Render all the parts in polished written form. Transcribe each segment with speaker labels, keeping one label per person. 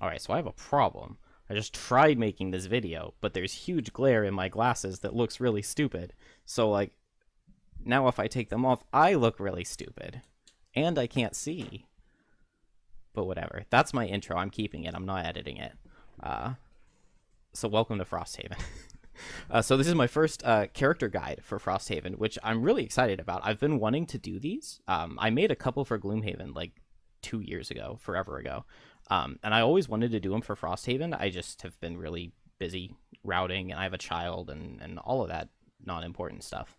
Speaker 1: Alright, so I have a problem. I just tried making this video, but there's huge glare in my glasses that looks really stupid. So, like, now if I take them off, I look really stupid. And I can't see. But whatever. That's my intro. I'm keeping it. I'm not editing it. So welcome to Frosthaven. So this is my first character guide for Frosthaven, which I'm really excited about. I've been wanting to do these. I made a couple for Gloomhaven like 2 years ago, forever ago. And I always wanted to do them for Frosthaven. I just have been really busy routing, and I have a child and all of that non-important stuff.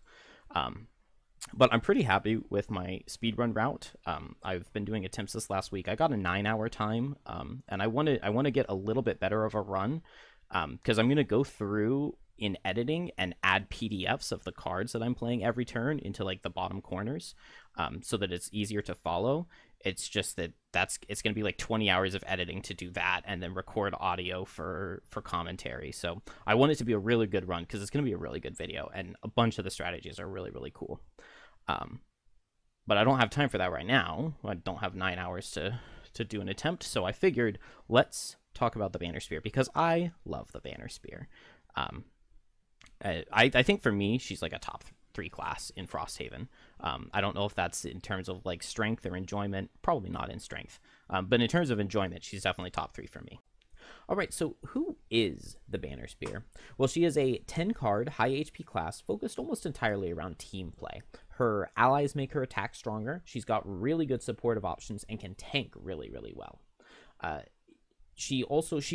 Speaker 1: But I'm pretty happy with my speedrun route. I've been doing attempts this last week. I got a 9-hour time, and I want to get a little bit better of a run, because I'm going to go through in editing and add PDFs of the cards that I'm playing every turn into like the bottom corners, so that it's easier to follow. It's just that it's going to be like 20 hours of editing to do that, and then record audio for commentary. So I want it to be a really good run, because it's going to be a really good video, and a bunch of the strategies are really, really cool. But I don't have time for that right now. I don't have 9 hours to do an attempt, so I figured let's talk about the Banner Spear, because I love the Banner Spear. I think for me, she's like a top 3 class in Frosthaven. I don't know if that's in terms of like strength or enjoyment. Probably not in strength. But in terms of enjoyment, she's definitely top 3 for me. All right, so who is the Banner Spear? Well, she is a 10-card, high HP class focused almost entirely around team play. Her allies make her attack stronger. She's got really good supportive options and can tank really, really well. She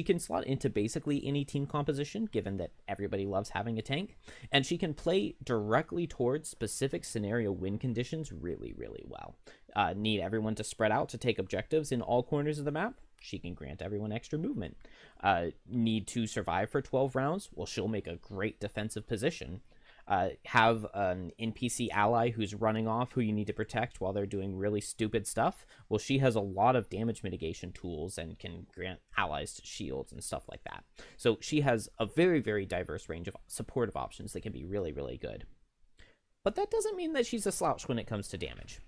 Speaker 1: can slot into basically any team composition, given that everybody loves having a tank, and she can play directly towards specific scenario win conditions really, really well. Need everyone to spread out to take objectives in all corners of the map? She can grant everyone extra movement. Need to survive for 12 rounds? Well, she'll make a great defensive position. Have an NPC ally who's running off who you need to protect while they're doing really stupid stuff? Well, she has a lot of damage mitigation tools and can grant allies shields and stuff like that. So she has a very, very diverse range of supportive options that can be really, really good. But that doesn't mean that she's a slouch when it comes to damage.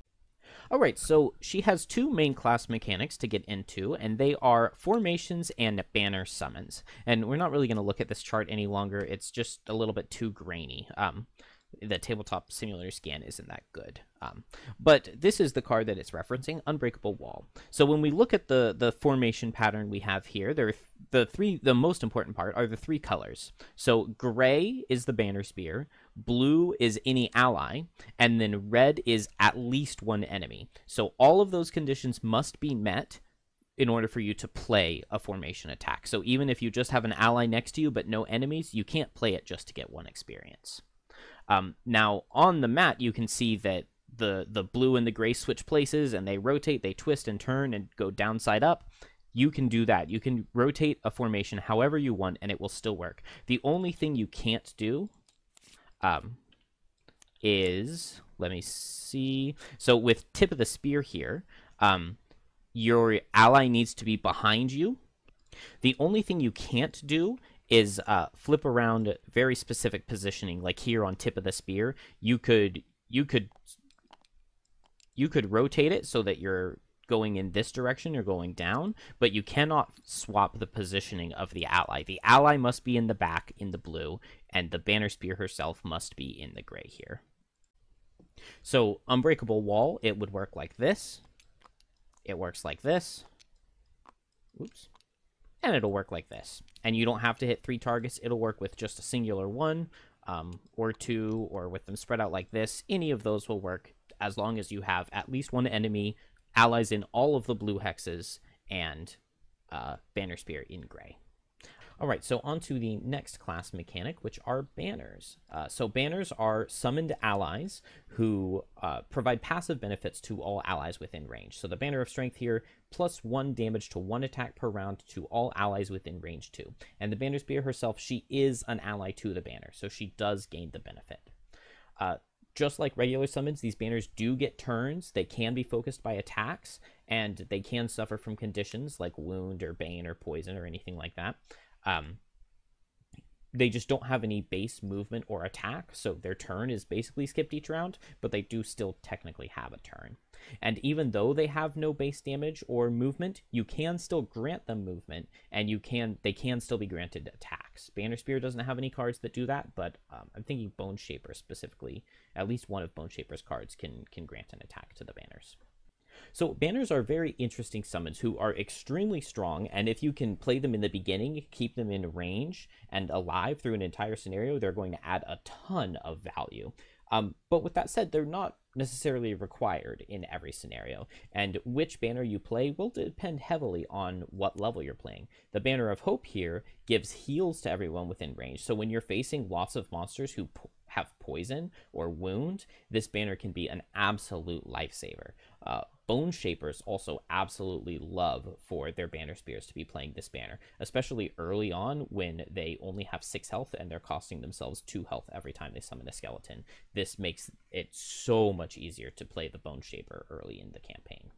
Speaker 1: Alright, so she has 2 main class mechanics to get into, and they are formations and banner summons. And we're not really going to look at this chart any longer. It's just a little bit too grainy. The tabletop simulator scan isn't that good. But this is the card that it's referencing, Unbreakable Wall. So when we look at the formation pattern we have here, the most important part are the 3 colors. So gray is the Banner Spear, blue is any ally, and then red is at least 1 enemy. So all of those conditions must be met in order for you to play a formation attack. So even if you just have an ally next to you but no enemies, you can't play it just to get 1 experience. Now, on the mat, you can see that the blue and the gray switch places, and they rotate, they twist and turn and go downside up. You can do that. You can rotate a formation however you want, and it will still work. The only thing you can't do is, let me see. So with Tip of the Spear here, your ally needs to be behind you. The only thing you can't do is flip around very specific positioning, like here on Tip of the Spear. You could rotate it so that you're going in this direction or going down, but you cannot swap the positioning of the ally. The ally must be in the back in the blue, and the Banner Spear herself must be in the gray here. So Unbreakable Wall, it would work like this. It works like this. Oops. And it'll work like this. And you don't have to hit 3 targets. It'll work with just a singular 1 or 2, or with them spread out like this. Any of those will work as long as you have at least 1 enemy, allies in all of the blue hexes, and Banner Spear in gray. Alright, so on to the next class mechanic, which are banners. So banners are summoned allies who provide passive benefits to all allies within range. So the Banner of Strength here, plus 1 damage to 1 attack per round to all allies within range 2. And the Banner Spear herself, she is an ally to the banner, so she does gain the benefit. Just like regular summons, these banners do get turns. They can be focused by attacks, and they can suffer from conditions like wound or bane or poison or anything like that. they just don't have any base movement or attack, so their turn is basically skipped each round, but they do still technically have a turn. And even though they have no base damage or movement, you can still grant them movement, and they can still be granted attacks. Banner Spear doesn't have any cards that do that, but I'm thinking Bone Shaper specifically. At least one of Bone Shaper's cards can grant an attack to the banners. So banners are very interesting summons who are extremely strong, and if you can play them in the beginning, keep them in range and alive through an entire scenario, they're going to add a ton of value. But with that said, they're not necessarily required in every scenario, and which banner you play will depend heavily on what level you're playing. The Banner of Hope here gives heals to everyone within range, so when you're facing lots of monsters who have poison or wound, this banner can be an absolute lifesaver. Bone Shapers also absolutely love for their Banner Spears to be playing this banner, especially early on when they only have 6 health and they're costing themselves 2 health every time they summon a skeleton. This makes it so much easier to play the Bone Shaper early in the campaign.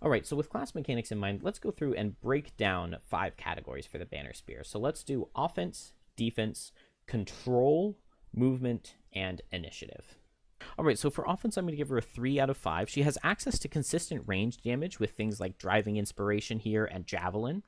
Speaker 1: All right, so with class mechanics in mind, let's go through and break down 5 categories for the Banner Spear. So let's do offense, defense, control, movement, and initiative. All right, so for offense, I'm going to give her a 3 out of 5. She has access to consistent range damage with things like Driving Inspiration here and Javelin.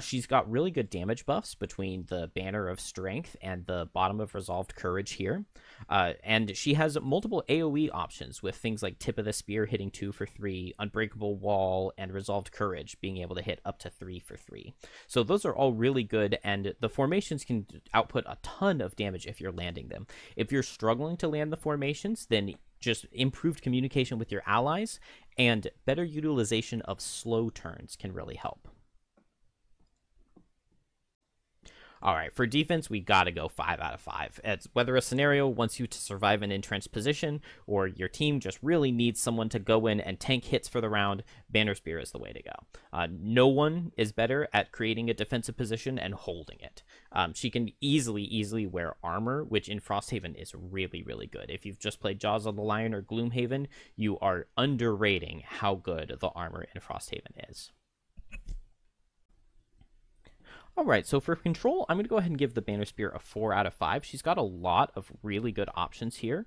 Speaker 1: She's got really good damage buffs between the Banner of Strength and the Bottom of Resolved Courage here. And she has multiple AoE options with things like Tip of the Spear hitting 2 for 3, Unbreakable Wall, and Resolved Courage being able to hit up to 3 for 3. So those are all really good, and the formations can output a ton of damage if you're landing them. If you're struggling to land the formations, then just improved communication with your allies and better utilization of slow turns can really help. All right, for defense, we got to go 5 out of 5. It's whether a scenario wants you to survive an entrenched position or your team just really needs someone to go in and tank hits for the round, Banner Spear is the way to go. No one is better at creating a defensive position and holding it. She can easily wear armor, which in Frosthaven is really, really good. If you've just played Jaws of the Lion or Gloomhaven, you are underrating how good the armor in Frosthaven is. All right, so for control, I'm going to go ahead and give the Banner Spear a 4 out of 5. She's got a lot of really good options here.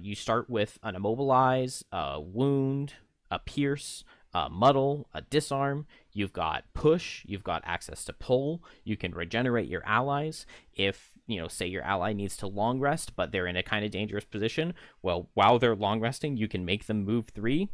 Speaker 1: You start with an Immobilize, a Wound, a Pierce, a Muddle, a Disarm. You've got Push. You've got access to Pull. You can regenerate your allies. If, say your ally needs to long rest, but they're in a kind of dangerous position, well, while they're long resting, you can make them move 3.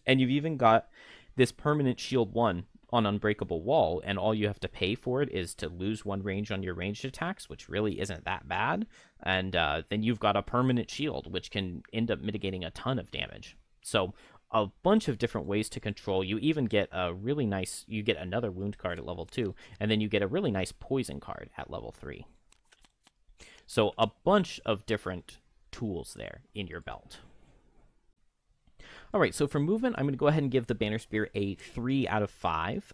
Speaker 1: And you've even got this permanent shield 1 on Unbreakable Wall, and all you have to pay for it is to lose 1 range on your ranged attacks, which really isn't that bad. And then you've got a permanent shield, which can end up mitigating a ton of damage. So a bunch of different ways to control. You even get a really nice, you get another wound card at level 2, and then you get a really nice poison card at level 3. So a bunch of different tools there in your belt. All right, so for movement, I'm going to go ahead and give the Banner Spear a 3 out of 5.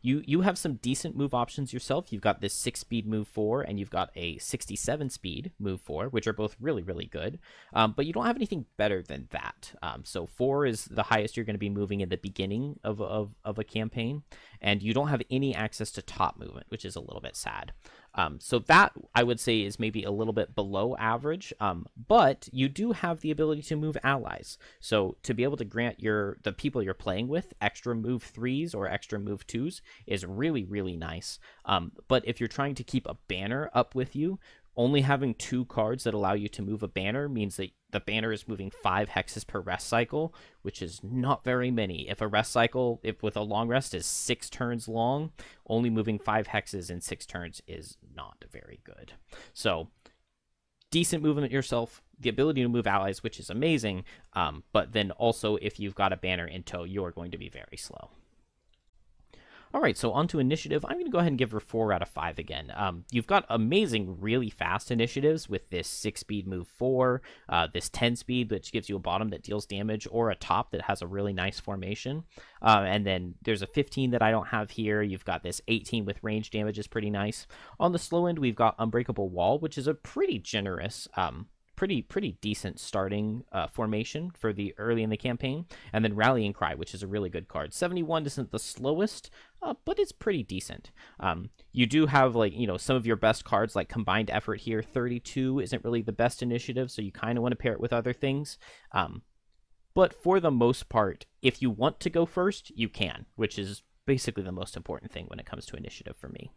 Speaker 1: You have some decent move options yourself. You've got this 6-speed move 4, and you've got a 67-speed move 4, which are both really, really good. But you don't have anything better than that. So 4 is the highest you're going to be moving in the beginning of a campaign, and you don't have any access to top movement, which is a little bit sad. So that, I would say, is maybe a little bit below average, but you do have the ability to move allies. So to be able to grant the people you're playing with extra move 3s or extra move 2s is really, really nice. But if you're trying to keep a banner up with you, only having 2 cards that allow you to move a banner means that the banner is moving 5 hexes per rest cycle, which is not very many. If a rest cycle, with a long rest, is 6 turns long, only moving 5 hexes in 6 turns is not very good. So, decent movement yourself, the ability to move allies, which is amazing, but then also if you've got a banner in tow, you're going to be very slow. All right, so on to initiative. I'm going to go ahead and give her 4 out of 5 again. You've got amazing, really fast initiatives with this 6-speed move 4, this 10-speed, which gives you a bottom that deals damage, or a top that has a really nice formation. And then there's a 15 that I don't have here. You've got this 18 with range damage is pretty nice. On the slow end, we've got Unbreakable Wall, which is a pretty generous pretty decent starting formation for the early in the campaign. And then Rallying Cry, which is a really good card. 71 isn't the slowest, but it's pretty decent. You do have, like, you know, some of your best cards, like Combined Effort here. 32 isn't really the best initiative, so you kind of want to pair it with other things. But for the most part, if you want to go first, you can, which is basically the most important thing when it comes to initiative for me.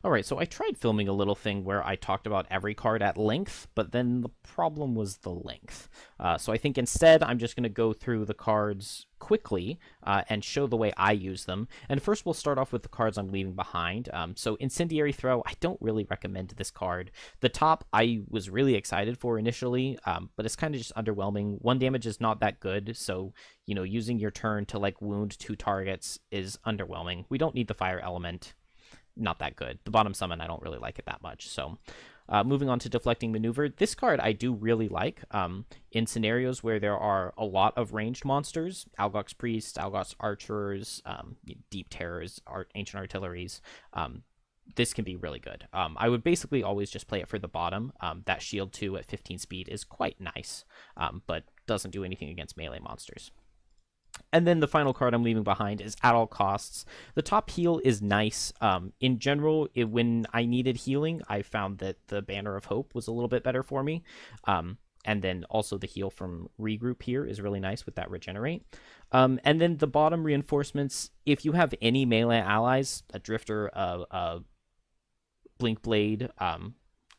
Speaker 1: Alright, so I tried filming a little thing where I talked about every card at length, but then the problem was the length. So I think instead I'm just going to go through the cards quickly and show the way I use them. And first we'll start off with the cards I'm leaving behind. So Incendiary Throw, I don't really recommend this card. The top I was really excited for initially, but it's kind of just underwhelming. 1 damage is not that good, so, you know, using your turn to, like, wound 2 targets is underwhelming. We don't need the fire element. Not that good. The bottom summon, I don't really like it that much. So moving on to Deflecting Maneuver. This card I do really like in scenarios where there are a lot of ranged monsters. Algox Priests, Algox Archers, Deep Terrors, Ancient Artilleries. This can be really good. I would basically always just play it for the bottom. That Shield 2 at 15 speed is quite nice, but doesn't do anything against melee monsters. And then the final card I'm leaving behind is At All Costs. The top heal is nice. In general, when I needed healing, I found that the Banner of Hope was a little bit better for me. And then also the heal from Regroup here is really nice with that Regenerate. And then the bottom reinforcements, if you have any melee allies, a Drifter, a Blink Blade,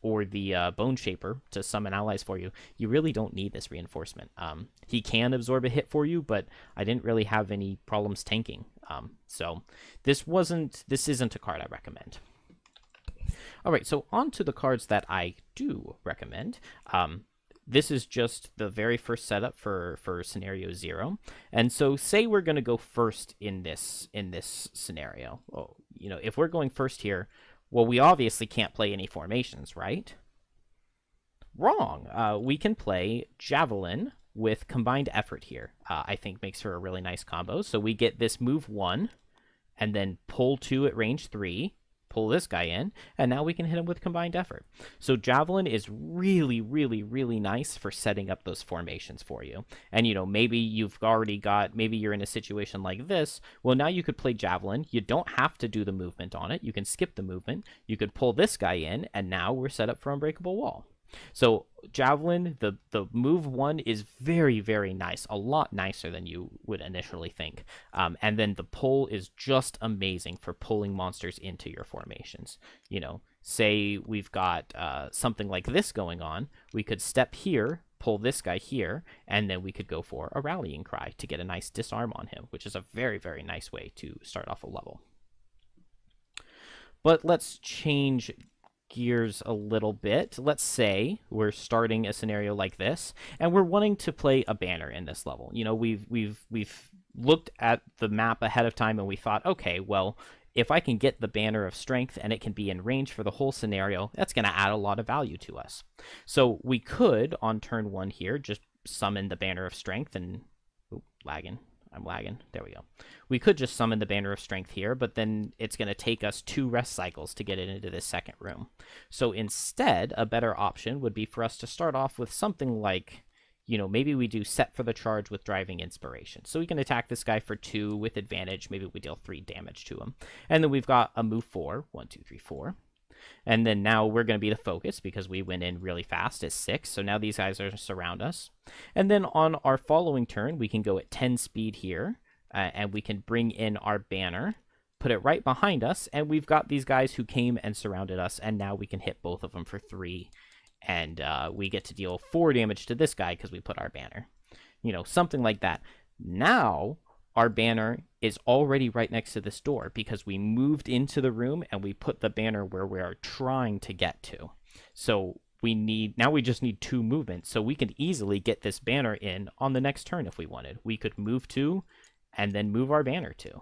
Speaker 1: or the Bone Shaper to summon allies for you, you really don't need this reinforcement. He can absorb a hit for you, but I didn't really have any problems tanking. So this isn't a card I recommend. All right, so on to the cards that I do recommend. This is just the very first setup for scenario 0. And so say we're going to go first in this scenario. Well, you know, if we're going first here, well, we obviously can't play any formations, right? Wrong. We can play Javelin with Combined Effort here. I think makes for a really nice combo. So we get this move 1, and then pull 2 at range 3, pull this guy in, and now we can hit him with Combined Effort. So Javelin is really, really, really nice for setting up those formations for you. And, you know, maybe maybe you're in a situation like this. Well, now you could play Javelin. You don't have to do the movement on it. You can skip the movement. You could pull this guy in, and now we're set up for Unbreakable Wall. So Javelin, the move 1 is very, very nice, a lot nicer than you would initially think. And then the pull is just amazing for pulling monsters into your formations. You know, say we've got something like this going on, we could step here, pull this guy here, and then we could go for a Rallying Cry to get a nice disarm on him, which is a very, very nice way to start off a level. But let's change gears a little bit. Let's say we're starting a scenario like this, and we're wanting to play a banner in this level. You know, we've looked at the map ahead of time, and we thought, okay, well, if I can get the Banner of Strength and it can be in range for the whole scenario, that's going to add a lot of value to us. So we could, on turn 1 here, just summon the Banner of Strength and... Ooh, I'm lagging. There we go. We could just summon the Banner of Strength here, but then it's going to take us 2 rest cycles to get it into this second room. So instead, a better option would be for us to start off with something like, you know, maybe we do Set for the Charge with Driving Inspiration. So we can attack this guy for 2 with advantage. Maybe we deal 3 damage to him. And then we've got a move 4. 1, 2, 3, 4. And then now we're going to be the focus because we went in really fast at 6. So now these guys are surround us. And then on our following turn, we can go at 10 speed here. And we can bring in our banner, put it right behind us. And we've got these guys who came and surrounded us. And now we can hit both of them for 3. And we get to deal 4 damage to this guy because we put our banner. You know, something like that. Now our banner is already right next to this door because we moved into the room and we put the banner where we are trying to get to. So now we just need 2 movements. So we can easily get this banner in on the next turn if we wanted. We could move 2 and then move our banner 2.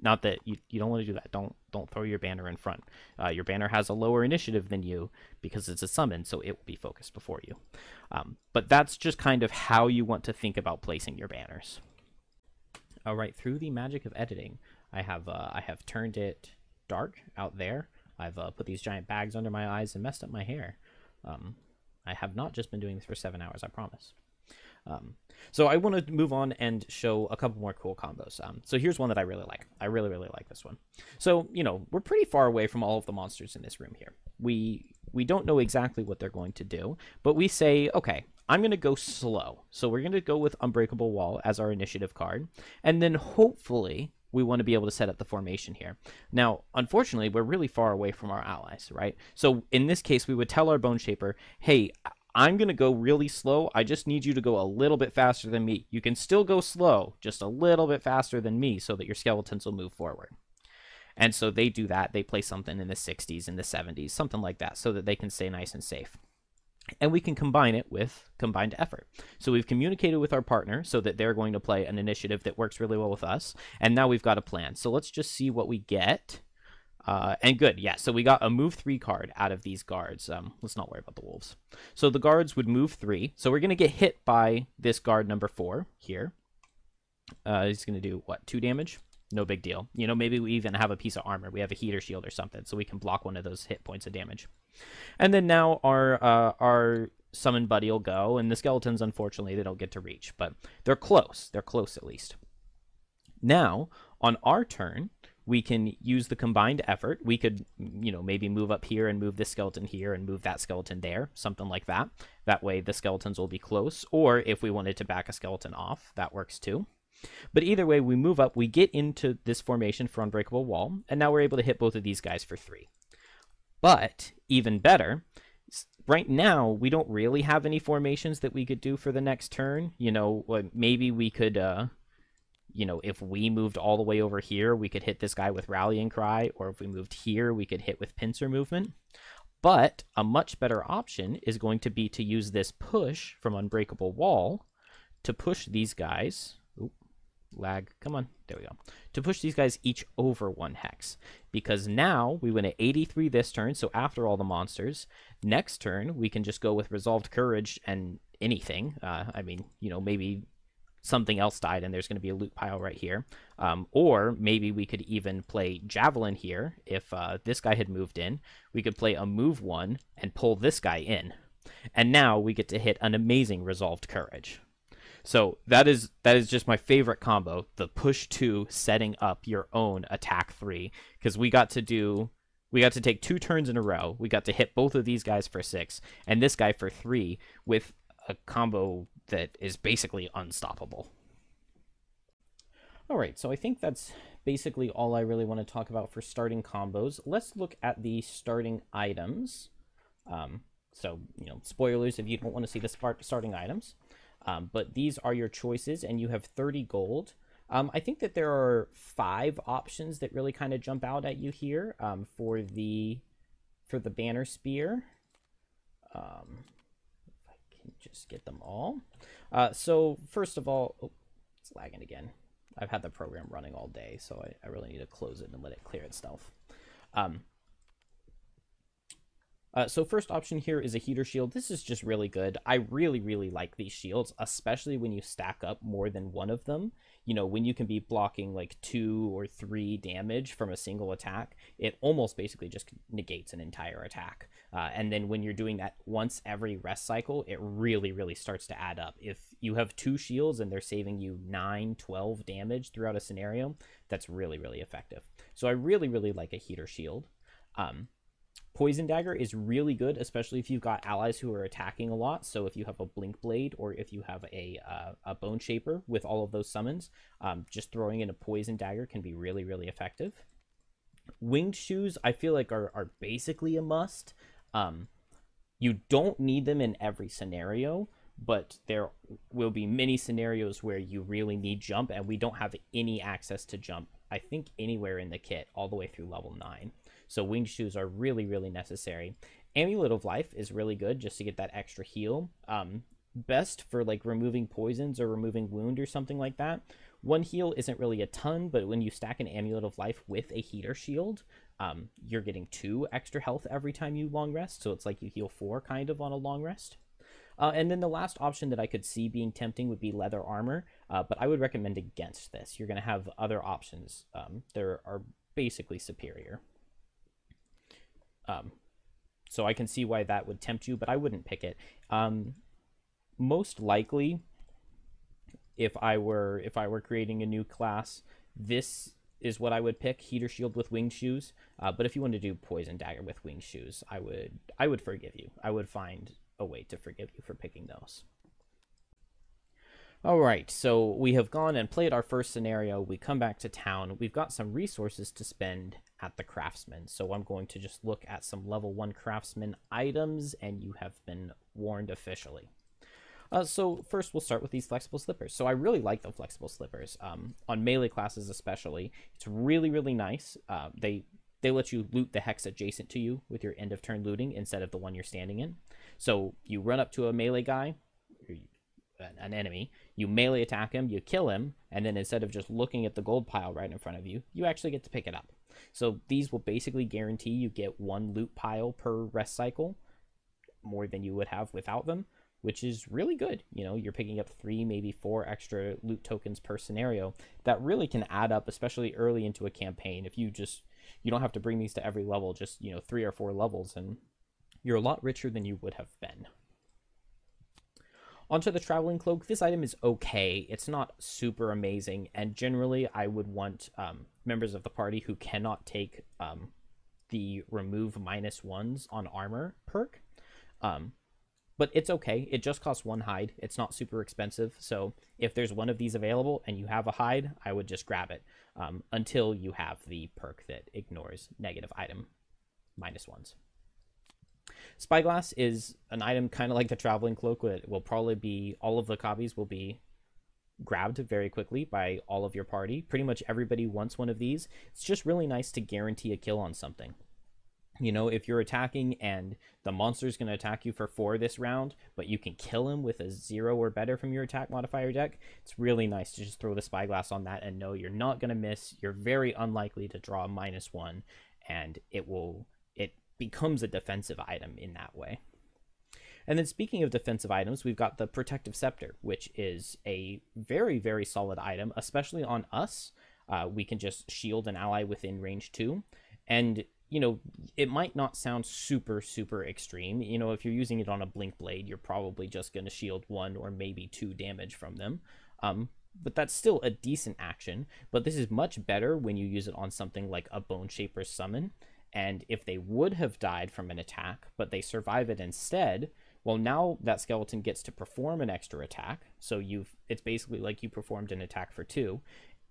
Speaker 1: Not that you don't want to do that. Don't throw your banner in front. Your banner has a lower initiative than you because it's a summon, so it will be focused before you. But that's just kind of how you want to think about placing your banners. All right, through the magic of editing, I have turned it dark out there. I've put these giant bags under my eyes and messed up my hair. I have not just been doing this for 7 hours, I promise. So I want to move on and show a couple more cool combos. So here's one that I really like. I really, really like this one. So, you know, we're pretty far away from all of the monsters in this room here. We don't know exactly what they're going to do, but we say, okay, I'm going to go slow. So we're going to go with Unbreakable Wall as our initiative card. And then hopefully we want to be able to set up the formation here. Now, unfortunately, we're really far away from our allies, right? So in this case, we would tell our Bone Shaper, hey, I'm going to go really slow. I just need you to go a little bit faster than me. You can still go slow, just a little bit faster than me so that your skeletons will move forward. And so they do that. They play something in the 60s, in the 70s, something like that, so that they can stay nice and safe. And we can combine it with combined effort. So we've communicated with our partner so that they're going to play an initiative that works really well with us. And now we've got a plan. So let's just see what we get. And good, yeah, so we got a move 3 card out of these guards. Let's not worry about the wolves. So the guards would move 3. So we're going to get hit by this guard number 4 here. He's going to do, what, 2 damage? No big deal. You know, maybe we even have a piece of armor. We have a heater shield or something, so we can block one of those hit points of damage. And then now our summon buddy will go, and the skeletons, unfortunately, they don't get to reach. But they're close. They're close, at least. Now, on our turn, we can use the combined effort. We could, you know, maybe move up here and move this skeleton here and move that skeleton there, something like that. That way the skeletons will be close. Or if we wanted to back a skeleton off, that works too. But either way, we move up, we get into this formation for Unbreakable Wall, and now we're able to hit both of these guys for 3. But even better, right now, we don't really have any formations that we could do for the next turn. You know, maybe we could... you know, if we moved all the way over here, we could hit this guy with Rallying Cry, or if we moved here, we could hit with Pincer Movement. But a much better option is going to be to use this push from Unbreakable Wall to push these guys. Oop, lag, come on, there we go. To push these guys each over 1 hex. Because now we win at 83 this turn, so after all the monsters. Next turn, we can just go with Resolved Courage and anything. I mean, you know, maybe something else died and there's going to be a loot pile right here. Or maybe we could even play Javelin here. If this guy had moved in, we could play a move 1 and pull this guy in. And now we get to hit an amazing Resolved Courage. So that is just my favorite combo, the push 2 setting up your own attack 3. Because we got to take 2 turns in a row. We got to hit both of these guys for 6 and this guy for 3 with a combo that is basically unstoppable. All right, so I think that's basically all I really want to talk about for starting combos. Let's look at the starting items. So, you know, spoilers if you don't want to see the starting items. But these are your choices, and you have 30 gold. I think that there are 5 options that really kind of jump out at you here for the banner spear. Just get them all. So first of all, oh, it's lagging again. I've had the program running all day, so I really need to close it and let it clear itself. So first option here is a heater shield. This is just really good. I really, really like these shields, especially when you stack up more than one of them. You know, when you can be blocking like 2 or 3 damage from a single attack, it almost basically just negates an entire attack. And then when you're doing that once every rest cycle, it really, really starts to add up. If you have 2 shields and they're saving you 9, 12 damage throughout a scenario, that's really, really effective. So I really, really like a heater shield. Poison Dagger is really good, especially if you've got allies who are attacking a lot. So if you have a Blink Blade or if you have a Bone Shaper with all of those summons, just throwing in a Poison Dagger can be really, really effective. Winged Shoes, I feel like are basically a must. You don't need them in every scenario, but there will be many scenarios where you really need jump, and we don't have any access to jump, I think, anywhere in the kit, all the way through level 9. So Winged Shoes are really, really necessary. Amulet of Life is really good just to get that extra heal. Best for like removing poisons or removing wound or something like that. 1 heal isn't really a ton, but when you stack an Amulet of Life with a heater shield, you're getting 2 extra health every time you long rest. So it's like you heal 4 kind of on a long rest. And then the last option that I could see being tempting would be leather armor, but I would recommend against this. You're going to have other options that are basically superior. So I can see why that would tempt you, but I wouldn't pick it. Most likely, if I were creating a new class, this is what I would pick: Heater Shield with Winged Shoes. But if you want to do Poison Dagger with Winged Shoes, I would forgive you. I would find a way to forgive you for picking those. All right, so we have gone and played our first scenario. We come back to town. We've got some resources to spend at the craftsman. So I'm going to just look at some level 1 craftsman items, and you have been warned officially. So first we'll start with these flexible slippers. So I really like the flexible slippers, on melee classes especially. It's really, really nice. They let you loot the hex adjacent to you with your end of turn looting instead of the one you're standing in. So you run up to a melee guy, an enemy, you melee attack him, you kill him, and then instead of just looking at the gold pile right in front of you, you actually get to pick it up. So these will basically guarantee you get 1 loot pile per rest cycle, more than you would have without them, which is really good. You know, you're picking up 3, maybe 4 extra loot tokens per scenario. That really can add up, especially early into a campaign. If you don't have to bring these to every level, just, 3 or 4 levels, and you're a lot richer than you would have been. Onto the traveling cloak. This item is okay. It's not super amazing, and generally I would want members of the party who cannot take the remove -1s on armor perk. But it's okay. It just costs 1 hide. It's not super expensive. So if there's one of these available and you have a hide, I would just grab it until you have the perk that ignores negative item -1s. Spyglass is an item kind of like the traveling cloak. It will probably be, all of the copies will be grabbed very quickly by all of your party. Pretty much everybody wants one of these. It's just really nice to guarantee a kill on something. If you're attacking and the monster's going to attack you for 4 this round, but you can kill him with a 0 or better from your attack modifier deck, it's really nice to just throw the Spyglass on that and know you're not going to miss. You're very unlikely to draw a -1, and it becomes a defensive item in that way. And then speaking of defensive items, we've got the Protective Scepter, which is a very, very solid item, especially on us. We can just shield an ally within range 2. And, it might not sound super, super extreme. If you're using it on a Blink Blade, you're probably just going to shield 1 or maybe 2 damage from them. But that's still a decent action. But this is much better when you use it on something like a Bone Shaper's Summon. And if they would have died from an attack, but they survive it instead, well, now that skeleton gets to perform an extra attack. So it's basically like you performed an attack for 2,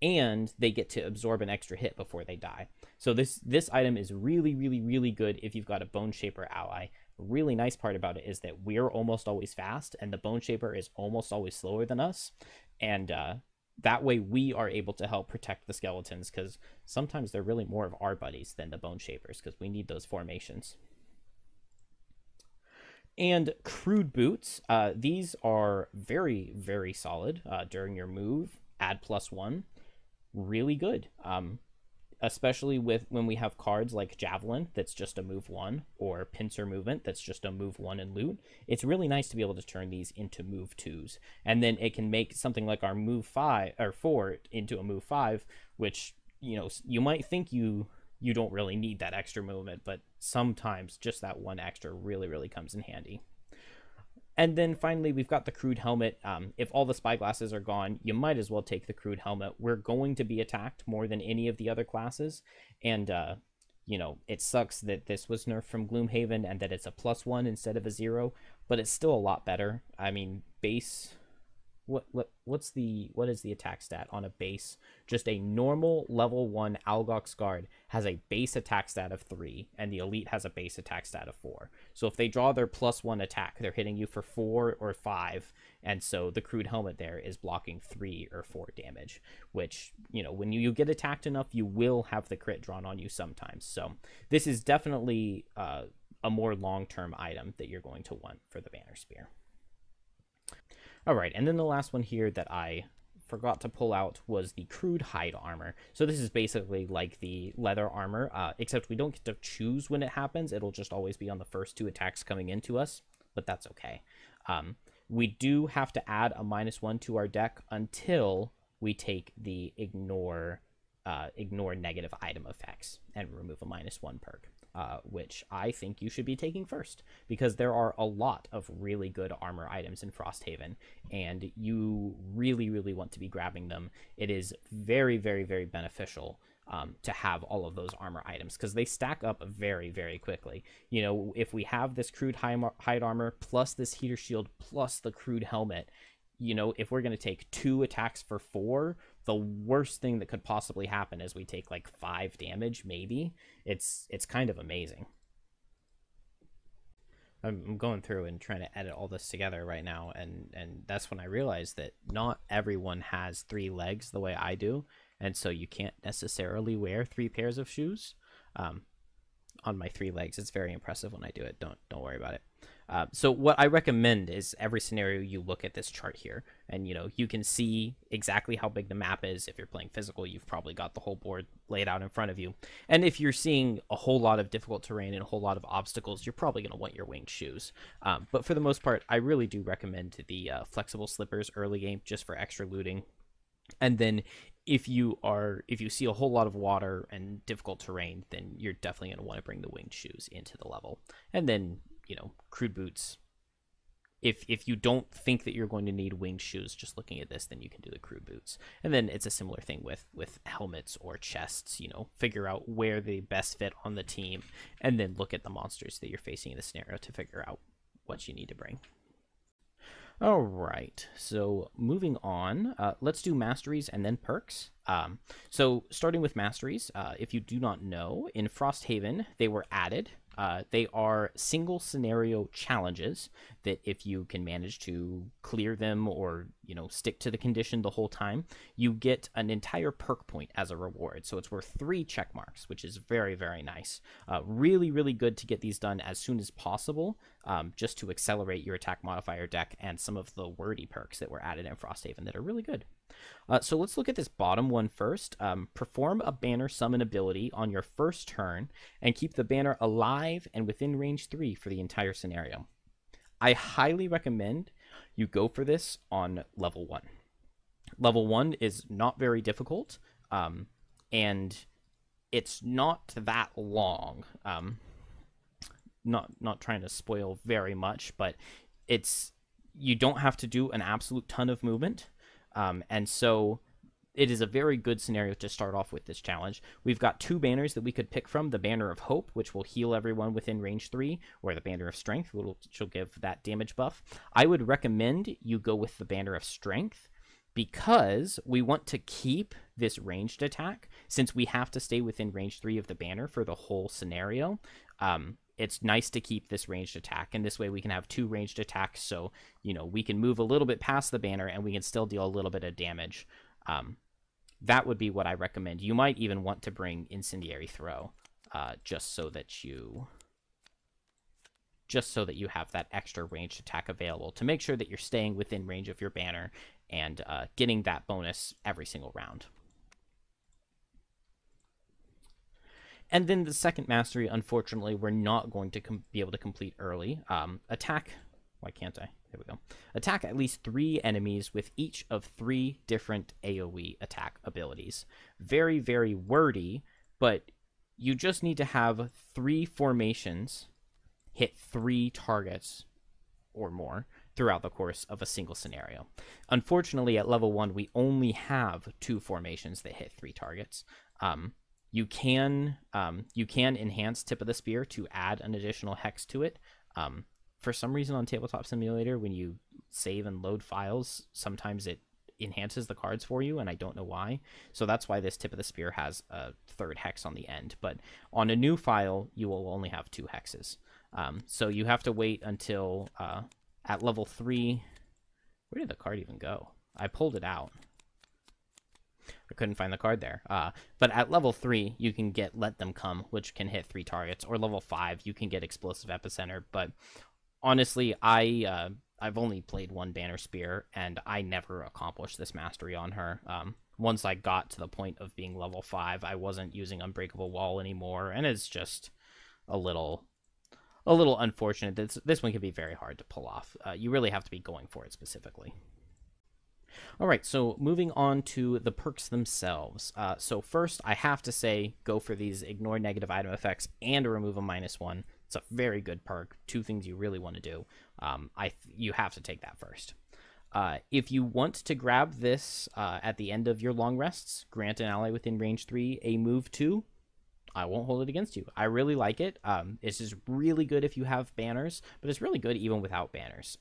Speaker 1: and they get to absorb an extra hit before they die. So this item is really, really, really good if you've got a Bone Shaper ally. A really nice part about it is that we're almost always fast, and the Bone Shaper is almost always slower than us. And that way we are able to help protect the skeletons, because sometimes they're really more of our buddies than the Bone Shapers, because we need those formations. And Crude Boots. These are very, very solid during your move. Add +1. Really good. Especially when we have cards like Javelin, that's just a move 1, or Pincer Movement, that's just a move 1 and loot. It's really nice to be able to turn these into move 2s, and then it can make something like our move 5 or 4 into a move 5, which you might think you don't really need that extra movement, but sometimes just that 1 extra really, really comes in handy. And then finally, we've got the Crude Helmet. If all the Spyglasses are gone, you might as well take the Crude Helmet. We're going to be attacked more than any of the other classes. And, it sucks that this was nerfed from Gloomhaven and that it's a +1 instead of a 0, but it's still a lot better. I mean, base... What is the attack stat on a base? Just a normal level 1 Algox guard has a base attack stat of 3, and the elite has a base attack stat of 4. So if they draw their +1 attack, they're hitting you for 4 or 5, and so the Crude Helmet there is blocking 3 or 4 damage, which, when you get attacked enough, you will have the crit drawn on you sometimes. So this is definitely a more long-term item that you're going to want for the Banner Spear. All right, and then the last one here that I forgot to pull out was the Crude Hide Armor. So this is basically like the leather armor, except we don't get to choose when it happens. It'll just always be on the first 2 attacks coming into us, but that's okay. We do have to add a -1 to our deck until we take the Ignore ignore negative item effects and remove a -1 perk, which I think you should be taking first, because there are a lot of really good armor items in Frosthaven, and you really, really want to be grabbing them. It is very, very, very beneficial to have all of those armor items, because they stack up very, very quickly. You know, if we have this crude hide armor plus this heater shield plus the crude helmet, you know, if we're going to take 2 attacks for 4, the worst thing that could possibly happen is we take like 5 damage, maybe. It's kind of amazing. I'm going through and trying to edit all this together right now, and that's when I realized that not everyone has 3 legs the way I do, and so you can't necessarily wear 3 pairs of shoes. On my 3 legs, it's very impressive when I do it. Don't worry about it. So what I recommend is every scenario you look at this chart here, and you know, you can see exactly how big the map is. If you're playing physical, you've probably got the whole board laid out in front of you. And if you're seeing a whole lot of difficult terrain and a whole lot of obstacles, you're probably going to want your winged shoes. But for the most part, I really do recommend the flexible slippers early game, just for extra looting. And then if you see a whole lot of water and difficult terrain, then you're definitely going to want to bring the winged shoes into the level. And then, you know, crude boots. If you don't think that you're going to need winged shoes just looking at this, then you can do the crude boots. And then it's a similar thing with helmets or chests. You know, figure out where they best fit on the team, and then look at the monsters that you're facing in the scenario to figure out what you need to bring. All right, so moving on, let's do masteries and then perks. So starting with masteries, if you do not know, in Frosthaven, they were added. They are single scenario challenges that if you can manage to clear them or, you know, stick to the condition the whole time, you get an entire perk point as a reward. So it's worth 3 check marks, which is very, very nice. Really, really good to get these done as soon as possible, just to accelerate your attack modifier deck and some of the wordy perks that were added in Frosthaven that are really good. So let's look at this bottom one first. Perform a banner summon ability on your first turn and keep the banner alive and within range 3 for the entire scenario. I highly recommend you go for this on level 1. Level 1 is not very difficult, and it's not that long. Not trying to spoil very much, but you don't have to do an absolute ton of movement. And so it is a very good scenario to start off with this challenge. We've got 2 banners that we could pick from: the Banner of Hope, which will heal everyone within range 3, or the Banner of Strength, which will give that damage buff. I would recommend you go with the Banner of Strength, because we want to keep this ranged attack, since we have to stay within range 3 of the banner for the whole scenario. It's nice to keep this ranged attack, and this way we can have 2 ranged attacks, so, you know, we can move a little bit past the banner and we can still deal a little bit of damage. That would be what I recommend. You might even want to bring Incendiary Throw, just so that you have that extra ranged attack available to make sure that you're staying within range of your banner and getting that bonus every single round. And then the second mastery, unfortunately, we're not going to be able to complete early. Attack. Why can't I? There we go. Attack at least 3 enemies with each of 3 different AoE attack abilities. Very, very wordy, but you just need to have 3 formations hit 3 targets or more throughout the course of a single scenario. Unfortunately, at level 1, we only have 2 formations that hit 3 targets. You can enhance Tip of the Spear to add an additional hex to it. For some reason on Tabletop Simulator, when you save and load files, sometimes it enhances the cards for you, and I don't know why. So that's why this Tip of the Spear has a 3rd hex on the end. But on a new file, you will only have 2 hexes. So you have to wait until at level 3. Where did the card even go? I pulled it out. I couldn't find the card there. But at level 3, you can get Let Them Come, which can hit 3 targets. Or level 5, you can get Explosive Epicenter. But honestly, I've only played 1 Banner Spear, and I never accomplished this mastery on her. Once I got to the point of being level 5, I wasn't using Unbreakable Wall anymore, and it's just a little unfortunate. This one can be very hard to pull off. You really have to be going for it specifically. All right, so moving on to the perks themselves. So first, I have to say, go for these ignore negative item effects and remove a -1. It's a very good perk. Two things you really want to do. You have to take that first. If you want to grab this at the end of your long rests, grant an ally within range 3 a move 2. I won't hold it against you. I really like it. It's just really good if you have banners, but it's really good even without banners.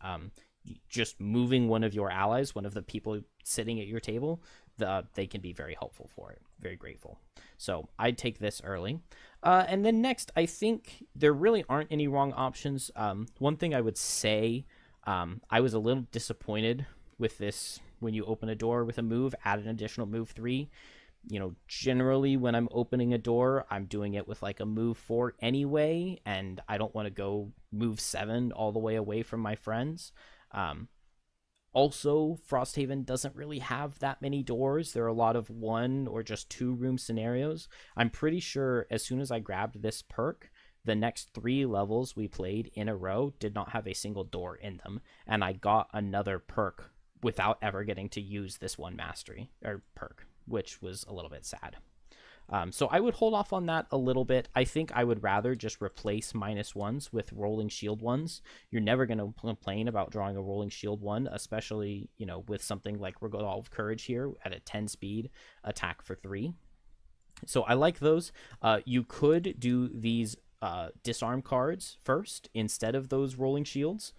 Speaker 1: Just moving one of your allies, one of the people sitting at your table, they can be very helpful for it. Very grateful. So I'd take this early. And then next, I think there really aren't any wrong options. One thing I would say, I was a little disappointed with this. When you open a door with a move, add an additional move 3. Generally when I'm opening a door, I'm doing it with like a move 4 anyway, and I don't want to go move 7 all the way away from my friends. Also, Frosthaven doesn't really have that many doors. There are a lot of 1 or just 2 room scenarios. I'm pretty sure as soon as I grabbed this perk, the next 3 levels we played in a row did not have a single door in them, and I got another perk without ever getting to use this one mastery or perk, which was a little bit sad. So I would hold off on that a little bit. I think I would rather just replace -1s with rolling shield 1s. You're never going to complain about drawing a rolling shield 1, especially, with something like Resolve Courage here at a 10 speed attack for 3. So I like those. You could do these disarm cards first instead of those rolling shields.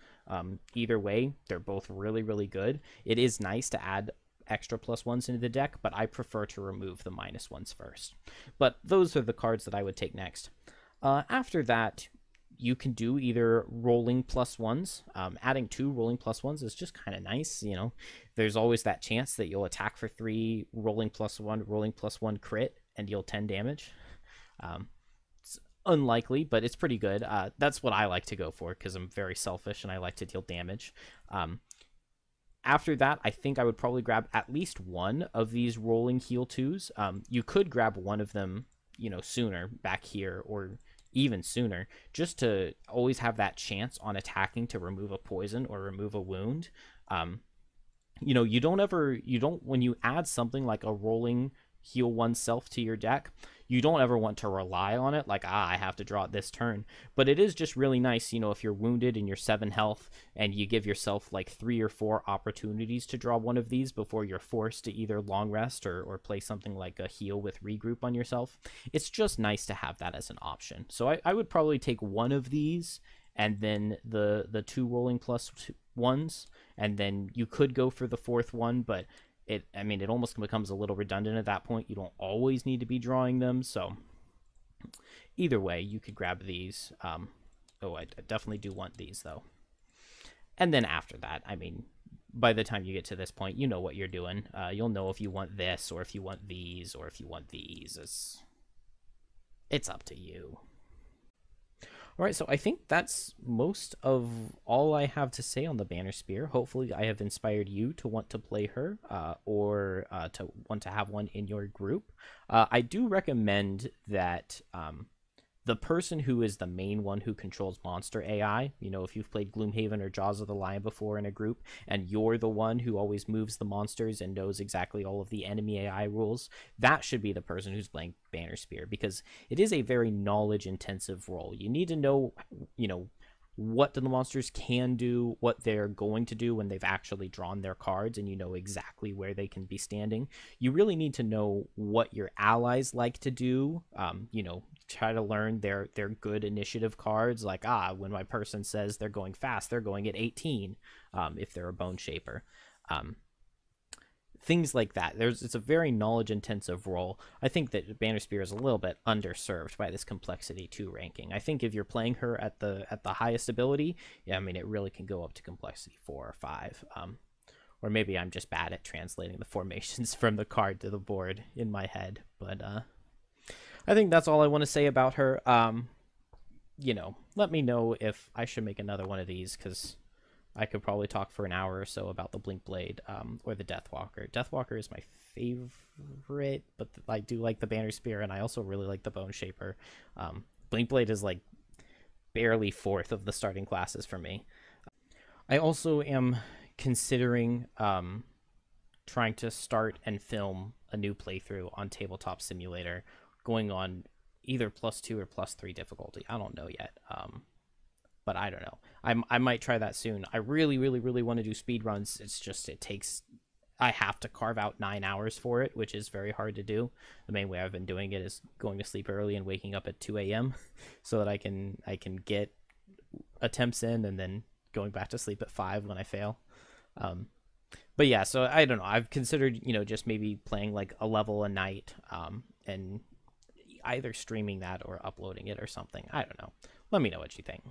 Speaker 1: Either way, they're both really, really good. It is nice to add extra +1s into the deck, but I prefer to remove the -1s first. But those are the cards that I would take next. After that, you can do either rolling +1s. Adding 2 rolling +1s is just kind of nice. There's always that chance that you'll attack for 3, rolling +1 crit, and deal 10 damage. It's unlikely, but it's pretty good. That's what I like to go for because I'm very selfish and I like to deal damage. After that, I think I would probably grab at least 1 of these rolling heal 2s. You could grab one of them, sooner back here or even sooner, just to always have that chance on attacking to remove a poison or remove a wound. When you add something like a rolling heal 1 self to your deck, you don't ever want to rely on it like, I have to draw it this turn. But it is just really nice, if you're wounded and you're 7 health and you give yourself like 3 or 4 opportunities to draw one of these before you're forced to either long rest or play something like a heal with regroup on yourself. It's just nice to have that as an option. So I would probably take 1 of these and then the 2 rolling +1s, and then you could go for the 4th one, but it almost becomes a little redundant at that point. You don't always need to be drawing them, so either way, you could grab these. I definitely do want these, though. And then after that, by the time you get to this point, you know what you're doing. You'll know if you want this, or if you want these, or if you want these. It's up to you. All right, so I think that's most of all I have to say on the Banner Spear. Hopefully I have inspired you to want to play her or to want to have one in your group. I do recommend that the person who is the main one who controls monster AI, if you've played Gloomhaven or Jaws of the Lion before in a group, and you're the one who always moves the monsters and knows exactly all of the enemy AI rules, that should be the person who's playing Banner Spear, because it is a very knowledge-intensive role. You need to know, what the monsters can do, what they're going to do when they've actually drawn their cards, and you know exactly where they can be standing. You really need to know what your allies like to do. Try to learn their good initiative cards, like when my person says they're going fast, they're going at 18 if they're a Bone Shaper. Things like that. It's a very knowledge-intensive role. I think that Banner Spear is a little bit underserved by this Complexity 2 ranking. I think if you're playing her at the highest ability, it really can go up to Complexity 4 or 5. Or maybe I'm just bad at translating the formations from the card to the board in my head. But I think that's all I want to say about her. Let me know if I should make another one of these, because I could probably talk for an hour or so about the Blink Blade or the Deathwalker. Deathwalker is my favorite, but I do like the Banner Spear, and I also really like the Bone Shaper. Blink Blade is like barely 4th of the starting classes for me. I also am considering trying to start and film a new playthrough on Tabletop Simulator, going on either +2 or +3 difficulty. I don't know yet. But I don't know. I might try that soon. I really, really, really want to do speed runs. It's just I have to carve out 9 hours for it, which is very hard to do. The main way I've been doing it is going to sleep early and waking up at 2 a.m. so that I can get attempts in and then going back to sleep at 5 when I fail. But yeah, so I don't know. I've considered, just maybe playing like a level a night, and either streaming that or uploading it or something. I don't know. Let me know what you think.